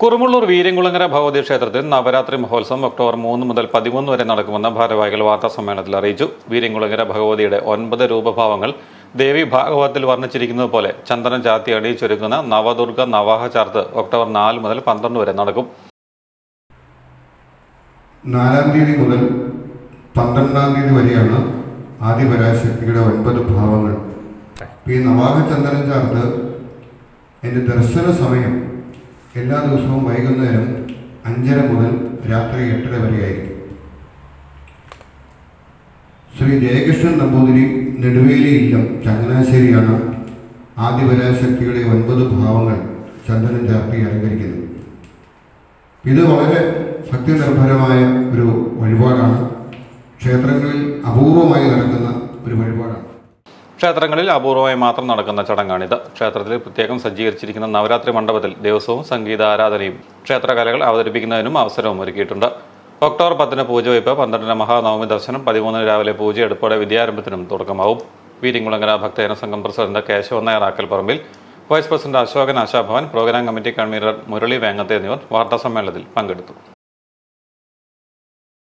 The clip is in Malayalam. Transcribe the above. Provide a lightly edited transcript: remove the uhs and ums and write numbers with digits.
കുറുമുള്ളൂർ വീര്യംകുളങ്ങര ഭഗവതി ക്ഷേത്രത്തിൽ നവരാത്രി മഹോത്സവം ഒക്ടോബർ 3 മുതൽ 13 വരെ നടക്കുമെന്ന് ഭാരവാഹികൾ വാർത്താസമ്മേളനത്തിൽ അറിയിച്ചു. വീര്യംകുളങ്ങര ഭഗവതിയുടെ 9 രൂപഭാവങ്ങൾ ദേവി ഭാഗവതത്തിൽ വർണ്ണിച്ചിരിക്കുന്നത് പോലെ ചന്ദനം ചാർത്തി അണിയിച്ചൊരുക്കുന്ന നവദുർഗ നവാഹ ചാർത്ത് ഒക്ടോബർ 4 മുതൽ 12 വരെ നടക്കും. 4-ാം തീയതി മുതൽ 12-ാം തീയതി വരെയാണ് ആദിപരാശക്തിയുടെ 9 ഭാവങ്ങൾ. ഈ നവാഹ ചന്ദനം ചാർത്ത് എൻ്റെ ദർശന സമയം എല്ലാ ദിവസവും വൈകുന്നേരം 5:30 മുതൽ രാത്രി 8:30 വരെയായിരിക്കും. ശ്രീ ജയകൃഷ്ണൻ നമ്പൂതിരി നെടുവേലി ഇല്ലം ചങ്ങനാശ്ശേരിയാണ് ആദിപരാശക്തിയുടെ 9 ഭാവങ്ങൾ ചന്ദനം ചാർത്തി അലങ്കരിക്കുന്നത്. ഇത് വളരെ ഭക്തിനിർഭരമായ ഒരു വഴിപാടാണ്. ക്ഷേത്രങ്ങളിൽ അപൂർവമായി നടക്കുന്ന ഒരു വഴിപാടാണ്. ക്ഷേത്രങ്ങളിൽ അപൂർവമായി മാത്രം നടക്കുന്ന ചടങ്ങാണിത്. ക്ഷേത്രത്തിൽ പ്രത്യേകം സജ്ജീകരിച്ചിരിക്കുന്ന നവരാത്രി മണ്ഡപത്തിൽ ദിവസവും സംഗീത ആരാധനയും ക്ഷേത്രകലകൾ അവതരിപ്പിക്കുന്നതിനും അവസരവും ഒരുക്കിയിട്ടുണ്ട്. ഒക്ടോബർ 10 പൂജവയ്പ്, 12 മഹാനവമി ദർശനം, 13 രാവിലെ പൂജയെടുപ്പോടെ വിദ്യാരംഭത്തിനും തുടക്കമാവും. വീര്യംകുളങ്ങര ഭക്തജന സംഘം president Kesavan Nair Aakkalparambil, vice president Asokan Ashabhavan, programme committee convener Murali വേങ്ങത്തെ എന്നിവർ വാർത്താസമ്മേളനത്തിൽ പങ്കെടുത്തു.